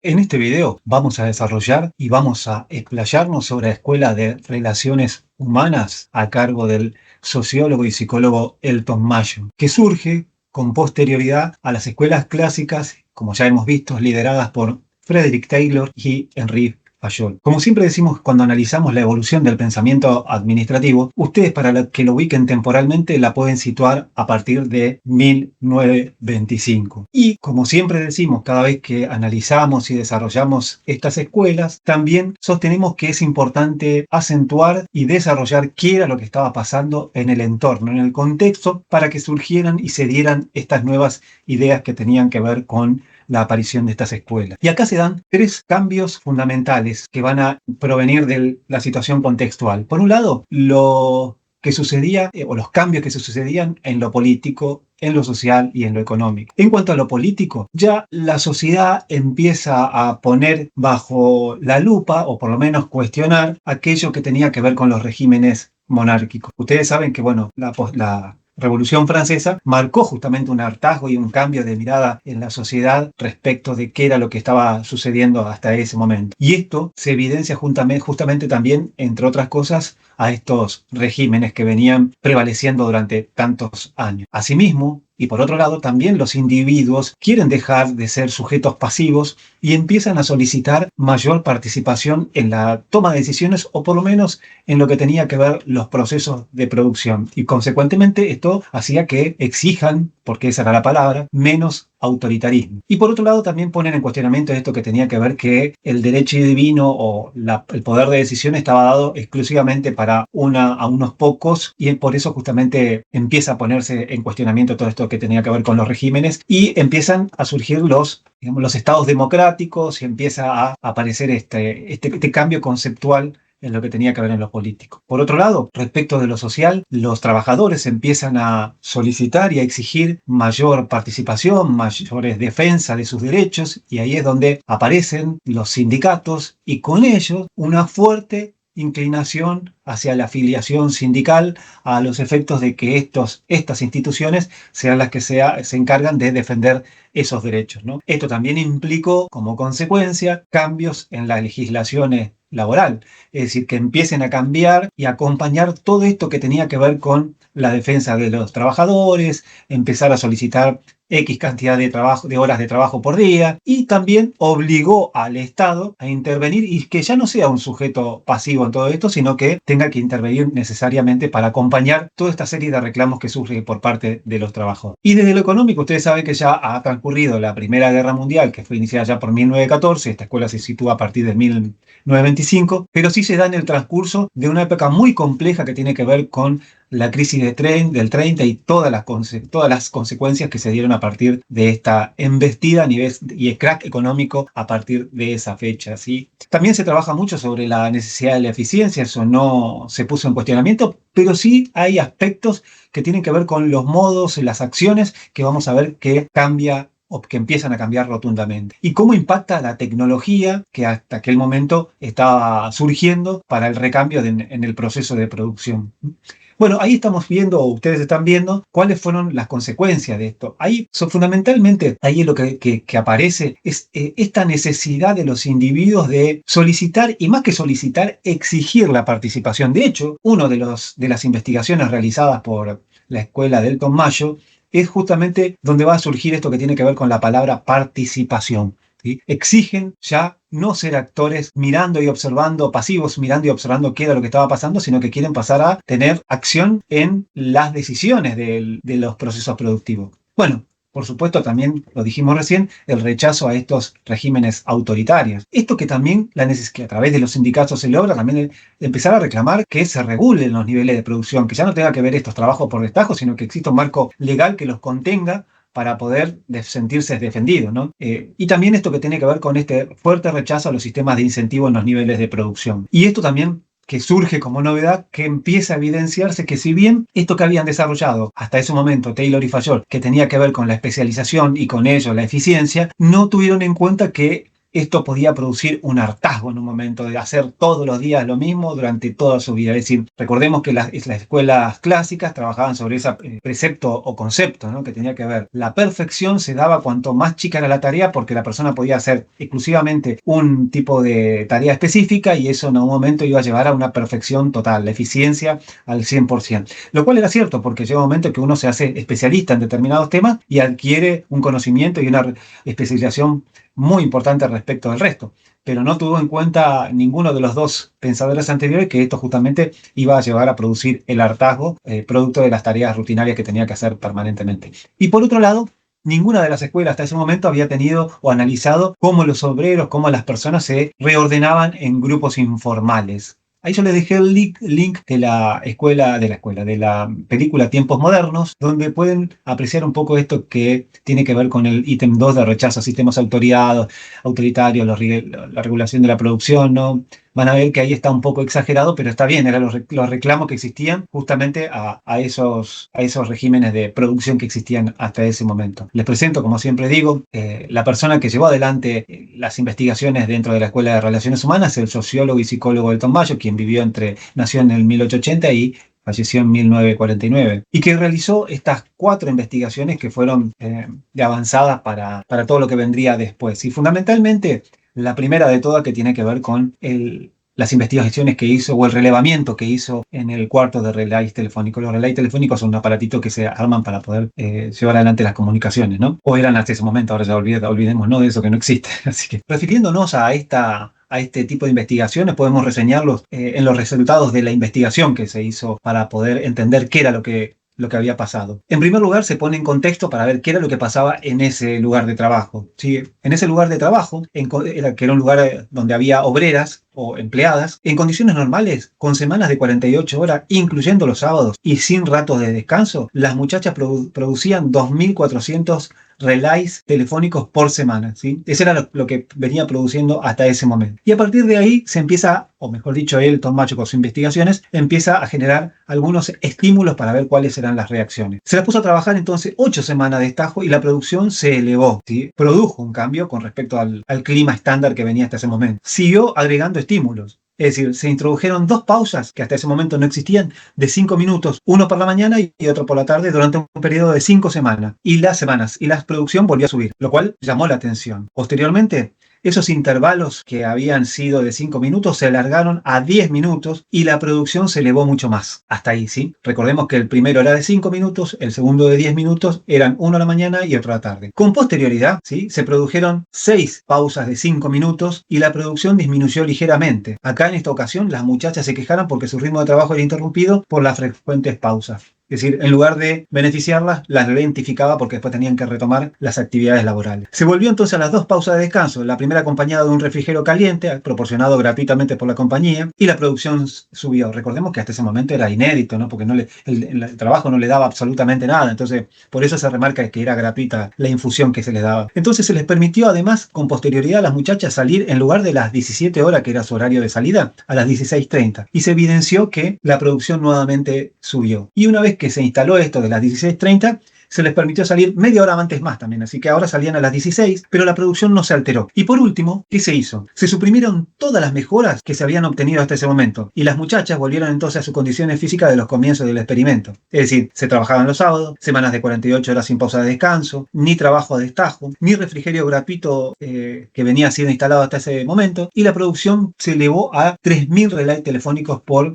En este video vamos a desarrollar y vamos a explayarnos sobre la Escuela de Relaciones Humanas a cargo del sociólogo y psicólogo Elton Mayo, que surge con posterioridad a las escuelas clásicas, como ya hemos visto, lideradas por Frederick Taylor y Henri Fayol. Como siempre decimos cuando analizamos la evolución del pensamiento administrativo, ustedes para que lo ubiquen temporalmente la pueden situar a partir de 1925. Y como siempre decimos cada vez que analizamos y desarrollamos estas escuelas, también sostenemos que es importante acentuar y desarrollar qué era lo que estaba pasando en el entorno, en el contexto, para que surgieran y se dieran estas nuevas ideas que tenían que ver con la aparición de estas escuelas. Y acá se dan tres cambios fundamentales que van a provenir de la situación contextual. Por un lado, lo que sucedía o los cambios que se sucedían en lo político, en lo social y en lo económico. En cuanto a lo político, ya la sociedad empieza a poner bajo la lupa o por lo menos cuestionar aquello que tenía que ver con los regímenes monárquicos. Ustedes saben que, bueno, la Revolución Francesa marcó justamente un hartazgo y un cambio de mirada en la sociedad respecto de qué era lo que estaba sucediendo hasta ese momento. Y esto se evidencia justamente también, entre otras cosas, a estos regímenes que venían prevaleciendo durante tantos años. Asimismo, y por otro lado, también los individuos quieren dejar de ser sujetos pasivos y empiezan a solicitar mayor participación en la toma de decisiones o por lo menos en lo que tenía que ver los procesos de producción. Y consecuentemente esto hacía que exijan, porque esa era la palabra, menos autoritarismo. Y por otro lado también ponen en cuestionamiento esto que tenía que ver que el derecho divino o el poder de decisión estaba dado exclusivamente para a unos pocos, y por eso justamente empieza a ponerse en cuestionamiento todo esto que tenía que ver con los regímenes y empiezan a surgir los estados democráticos y empieza a aparecer este cambio conceptual en lo que tenía que ver en lo político. Por otro lado, respecto de lo social, los trabajadores empiezan a solicitar y a exigir mayor participación, mayores defensa de sus derechos, y ahí es donde aparecen los sindicatos y con ellos una fuerte inclinación hacia la afiliación sindical a los efectos de que estas instituciones sean las que se encargan de defender esos derechos, ¿no? Esto también implicó como consecuencia cambios en las legislaciones laboral, es decir, que empiecen a cambiar y acompañar todo esto que tenía que ver con la defensa de los trabajadores, empezar a solicitar X cantidad de horas de trabajo por día, y también obligó al Estado a intervenir y que ya no sea un sujeto pasivo en todo esto, sino que tenga que intervenir necesariamente para acompañar toda esta serie de reclamos que surge por parte de los trabajadores. Y desde lo económico, ustedes saben que ya ha transcurrido la Primera Guerra Mundial, que fue iniciada ya por 1914, esta escuela se sitúa a partir de 1925, pero sí se da en el transcurso de una época muy compleja que tiene que ver con la crisis del 30 y todas las consecuencias que se dieron a partir de esta embestida y el crack económico a partir de esa fecha, ¿sí? También se trabaja mucho sobre la necesidad de la eficiencia, eso no se puso en cuestionamiento, pero sí hay aspectos que tienen que ver con los modos, las acciones que vamos a ver que cambia o que empiezan a cambiar rotundamente. Y cómo impacta la tecnología que hasta aquel momento estaba surgiendo para el recambio en el proceso de producción. Bueno, ahí estamos viendo, o ustedes están viendo, cuáles fueron las consecuencias de esto. Ahí, fundamentalmente, ahí lo que aparece es esta necesidad de los individuos de solicitar, y más que solicitar, exigir la participación. De hecho, una de las investigaciones realizadas por la escuela de Elton Mayo es justamente donde va a surgir esto que tiene que ver con la palabra participación, ¿sí? Exigen ya no ser actores mirando y observando, pasivos mirando y observando qué era lo que estaba pasando, sino que quieren pasar a tener acción en las decisiones de los procesos productivos. Bueno, por supuesto, también lo dijimos recién, el rechazo a estos regímenes autoritarios. Esto que también que a través de los sindicatos se logra también empezar a reclamar que se regulen los niveles de producción, que ya no tenga que ver estos trabajos por destajo, sino que exista un marco legal que los contenga para poder sentirse defendidos, ¿no? Y también esto que tiene que ver con este fuerte rechazo a los sistemas de incentivo en los niveles de producción. Y esto también que surge como novedad, que empieza a evidenciarse que si bien esto que habían desarrollado hasta ese momento Taylor y Fayol, que tenía que ver con la especialización y con ello la eficiencia, no tuvieron en cuenta que esto podía producir un hartazgo en un momento de hacer todos los días lo mismo durante toda su vida. Es decir, recordemos que las escuelas clásicas trabajaban sobre ese precepto o concepto, ¿no?, que tenía que ver. La perfección se daba cuanto más chica era la tarea, porque la persona podía hacer exclusivamente un tipo de tarea específica y eso en algún momento iba a llevar a una perfección total, la eficiencia al 100%. Lo cual era cierto, porque llega un momento que uno se hace especialista en determinados temas y adquiere un conocimiento y una especialización muy importante respecto del resto, pero no tuvo en cuenta ninguno de los dos pensadores anteriores que esto justamente iba a llevar a producir el hartazgo producto de las tareas rutinarias que tenía que hacer permanentemente. Y por otro lado, ninguna de las escuelas hasta ese momento había tenido o analizado cómo los obreros, cómo las personas se reordenaban en grupos informales. Ahí yo les dejé el link de de la película Tiempos Modernos, donde pueden apreciar un poco esto que tiene que ver con el ítem 2 de rechazo a sistemas autoritarios, la regulación de la producción, ¿no? Van a ver que ahí está un poco exagerado, pero está bien, eran los reclamos que existían justamente a esos regímenes de producción que existían hasta ese momento. Les presento, como siempre digo, la persona que llevó adelante las investigaciones dentro de la Escuela de Relaciones Humanas, el sociólogo y psicólogo Elton Mayo, quien nació en el 1880 y falleció en 1949, y que realizó estas 4 investigaciones que fueron de avanzadas para todo lo que vendría después. Y fundamentalmente, la primera de todas, que tiene que ver con las investigaciones que hizo o el relevamiento que hizo en el cuarto de relays telefónicos. Los relays telefónicos son un aparatito que se arman para poder llevar adelante las comunicaciones, ¿no? O eran hasta ese momento, ahora ya olvidemos, ¿no?, de eso, que no existe. Así que, refiriéndonos a este tipo de investigaciones, podemos reseñarlos en los resultados de la investigación que se hizo para poder entender qué era lo que había pasado. En primer lugar, se pone en contexto para ver qué era lo que pasaba en ese lugar de trabajo, ¿sí? En ese lugar de trabajo, que era un lugar donde había obreras o empleadas, en condiciones normales, con semanas de 48 horas, incluyendo los sábados, y sin ratos de descanso, las muchachas producían 2.400 relays telefónicos por semana, ¿sí? Eso era lo que venía produciendo hasta ese momento. Y a partir de ahí se empieza, o mejor dicho, Elton Mayo con sus investigaciones, empieza a generar algunos estímulos para ver cuáles eran las reacciones. Se las puso a trabajar entonces 8 semanas de estajo y la producción se elevó, ¿sí? Produjo un cambio con respecto al clima estándar que venía hasta ese momento. Siguió agregando estímulos. Es decir, se introdujeron 2 pausas que hasta ese momento no existían, de 5 minutos, uno por la mañana y otro por la tarde, durante un periodo de 5 semanas. Y la producción volvió a subir, lo cual llamó la atención. Posteriormente, esos intervalos que habían sido de 5 minutos se alargaron a 10 minutos y la producción se elevó mucho más. Hasta ahí, ¿sí? Recordemos que el primero era de 5 minutos, el segundo de 10 minutos, eran uno a la mañana y otro a la tarde. Con posterioridad, ¿sí?, se produjeron 6 pausas de 5 minutos y la producción disminuyó ligeramente. Acá en esta ocasión las muchachas se quejaron porque su ritmo de trabajo era interrumpido por las frecuentes pausas. Es decir, en lugar de beneficiarlas, las lentificaba porque después tenían que retomar las actividades laborales. Se volvió entonces a las 2 pausas de descanso, la primera acompañada de un refrigerio caliente, proporcionado gratuitamente por la compañía, y la producción subió. Recordemos que hasta ese momento era inédito, ¿no?, porque el trabajo no le daba absolutamente nada, entonces por eso se remarca que era gratuita la infusión que se les daba. Entonces se les permitió además con posterioridad a las muchachas salir, en lugar de las 17 horas que era su horario de salida, a las 16:30, y se evidenció que la producción nuevamente subió. Y una vez que se instaló esto de las 16:30, se les permitió salir media hora antes más también, así que ahora salían a las 16, pero la producción no se alteró. Y por último, ¿qué se hizo? Se suprimieron todas las mejoras que se habían obtenido hasta ese momento, y las muchachas volvieron entonces a sus condiciones físicas de los comienzos del experimento. Es decir, se trabajaban los sábados, semanas de 48 horas sin pausa de descanso, ni trabajo a destajo, ni refrigerio gratuito que venía siendo instalado hasta ese momento, y la producción se elevó a 3.000 relays telefónicos por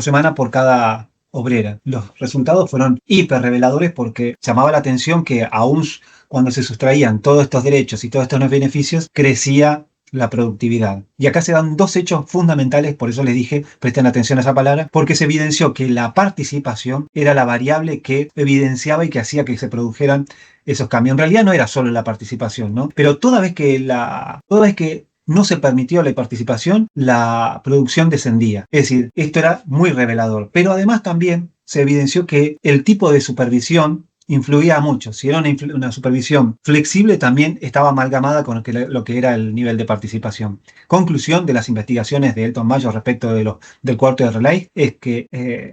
semana por cada obrera. Los resultados fueron hiper reveladores porque llamaba la atención que aún cuando se sustraían todos estos derechos y todos estos beneficios, crecía la productividad. Y acá se dan 2 hechos fundamentales, por eso les dije, presten atención a esa palabra, porque se evidenció que la participación era la variable que evidenciaba y que hacía que se produjeran esos cambios. En realidad no era solo la participación, ¿no? Pero toda vez que no se permitió la participación, la producción descendía. Es decir, esto era muy revelador. Pero además también se evidenció que el tipo de supervisión influía mucho. Si era una supervisión flexible, también estaba amalgamada con lo que era el nivel de participación. Conclusión de las investigaciones de Elton Mayo respecto del cuarto de relay es que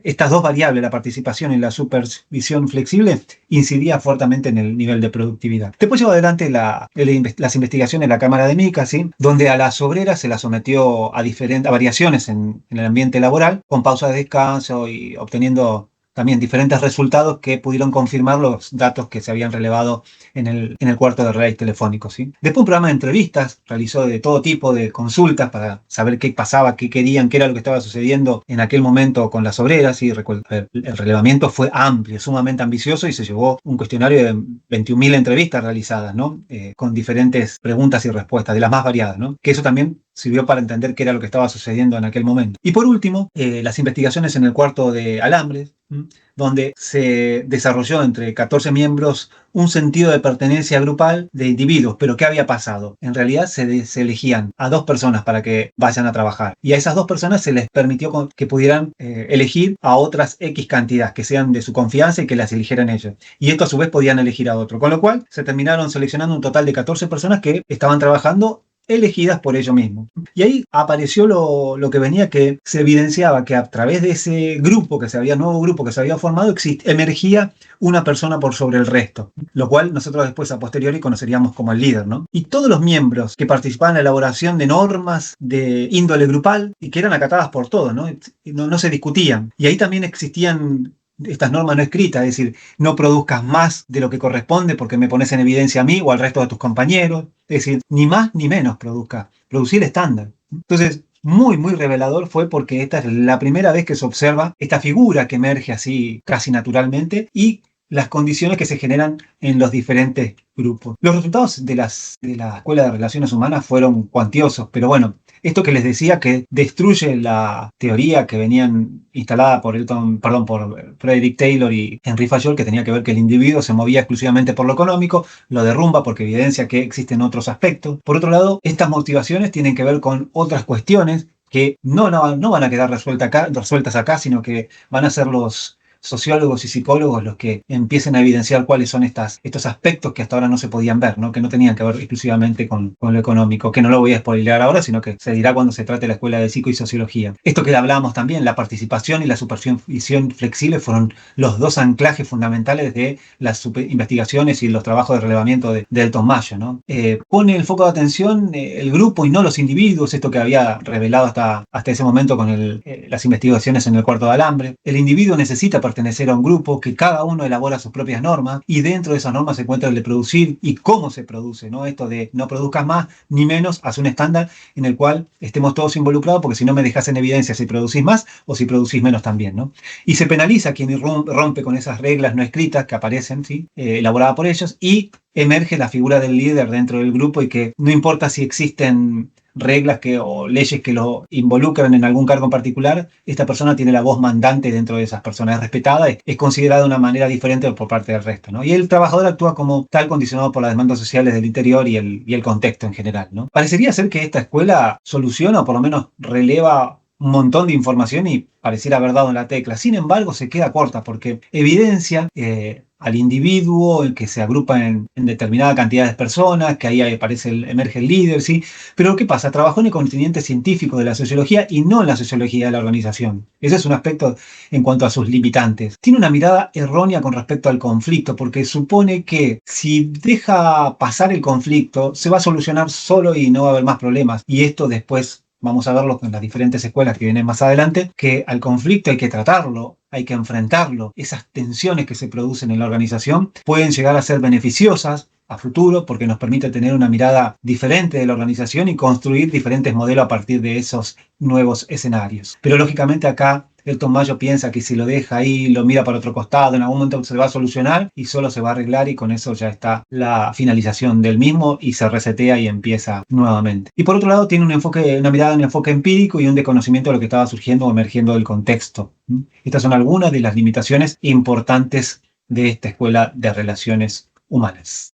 estas dos variables, la participación y la supervisión flexible, incidía fuertemente en el nivel de productividad. Después llevó adelante las investigaciones de la Cámara de Mica, ¿sí? Donde a las obreras se las sometió a variaciones en el ambiente laboral, con pausas de descanso y obteniendo también diferentes resultados que pudieron confirmar los datos que se habían relevado en el cuarto de relay telefónico, ¿sí? Después un programa de entrevistas, realizó de todo tipo de consultas para saber qué pasaba, qué querían, qué era lo que estaba sucediendo en aquel momento con las obreras, ¿sí? El relevamiento fue amplio, sumamente ambicioso y se llevó un cuestionario de 21.000 entrevistas realizadas, ¿no? Con diferentes preguntas y respuestas, de las más variadas, ¿no? Que eso también sirvió para entender qué era lo que estaba sucediendo en aquel momento. Y por último, las investigaciones en el cuarto de alambres, donde se desarrolló entre 14 miembros un sentido de pertenencia grupal de individuos. Pero ¿qué había pasado? En realidad se elegían a 2 personas para que vayan a trabajar. Y a esas 2 personas se les permitió que pudieran elegir a otras X cantidad, que sean de su confianza y que las eligieran ellos. Y esto a su vez podían elegir a otro. Con lo cual se terminaron seleccionando un total de 14 personas que estaban trabajando elegidas por ellos mismos. Y ahí apareció lo que venía, que se evidenciaba que a través de ese nuevo grupo que se había formado, emergía una persona por sobre el resto, lo cual nosotros después a posteriori conoceríamos como el líder, ¿no? Y todos los miembros que participaban en la elaboración de normas de índole grupal y que eran acatadas por todos, ¿no? No se discutían. Y ahí también existían estas normas no escritas, es decir, no produzcas más de lo que corresponde porque me pones en evidencia a mí o al resto de tus compañeros. Es decir, ni más ni menos produzca, producir estándar. Entonces, muy, muy revelador fue porque esta es la primera vez que se observa esta figura que emerge así casi naturalmente y las condiciones que se generan en los diferentes grupos. Los resultados de la Escuela de Relaciones Humanas fueron cuantiosos, pero bueno, esto que les decía que destruye la teoría que venían instalada por Frederick Taylor y Henry Fayol, que tenía que ver que el individuo se movía exclusivamente por lo económico, lo derrumba porque evidencia que existen otros aspectos. Por otro lado, estas motivaciones tienen que ver con otras cuestiones que no van a quedar resueltas acá, sino que van a ser los sociólogos y psicólogos los que empiecen a evidenciar cuáles son estos aspectos que hasta ahora no se podían ver, ¿no? Que no tenían que ver exclusivamente con lo económico, que no lo voy a spoilear ahora, sino que se dirá cuando se trate la escuela de psico y sociología. Esto que hablábamos también, la participación y la supervisión flexible, fueron los dos anclajes fundamentales de las investigaciones y los trabajos de relevamiento de Elton Mayo, ¿no? Pone el foco de atención el grupo y no los individuos, esto que había revelado hasta ese momento con las investigaciones en el cuarto de alambre. El individuo necesita pertenecer a un grupo, que cada uno elabora sus propias normas y dentro de esas normas se encuentra el de producir y cómo se produce, ¿no? Esto de no produzcas más ni menos, haz un estándar en el cual estemos todos involucrados, porque si no me dejas en evidencia si producís más o si producís menos también, ¿no? Y se penaliza a quien rompe con esas reglas no escritas que aparecen, ¿sí? Elaboradas por ellos, y emerge la figura del líder dentro del grupo, y que no importa si existen reglas o leyes que lo involucran en algún cargo en particular, esta persona tiene la voz mandante dentro de esas personas, es respetada, es considerada de una manera diferente por parte del resto, ¿no? Y el trabajador actúa como tal, condicionado por las demandas sociales del interior y el contexto en general, ¿no? Parecería ser que esta escuela soluciona, o por lo menos releva un montón de información y pareciera haber dado en la tecla. Sin embargo, se queda corta porque evidencia al individuo, el que se agrupa en determinada cantidad de personas, que ahí emerge el líder, ¿sí? Pero ¿qué pasa? Trabajó en el continente científico de la sociología y no en la sociología de la organización. Ese es un aspecto en cuanto a sus limitantes. Tiene una mirada errónea con respecto al conflicto, porque supone que si deja pasar el conflicto, se va a solucionar solo y no va a haber más problemas. Y esto después vamos a verlo en las diferentes escuelas que vienen más adelante, que al conflicto hay que tratarlo, hay que enfrentarlo. Esas tensiones que se producen en la organización pueden llegar a ser beneficiosas a futuro, porque nos permite tener una mirada diferente de la organización y construir diferentes modelos a partir de esos nuevos escenarios. Pero lógicamente acá Elton Mayo piensa que si lo deja ahí, lo mira para otro costado, en algún momento se va a solucionar y solo se va a arreglar, y con eso ya está la finalización del mismo y se resetea y empieza nuevamente. Y por otro lado tiene una mirada, un enfoque empírico y un desconocimiento de lo que estaba surgiendo o emergiendo del contexto. Estas son algunas de las limitaciones importantes de esta escuela de relaciones humanas.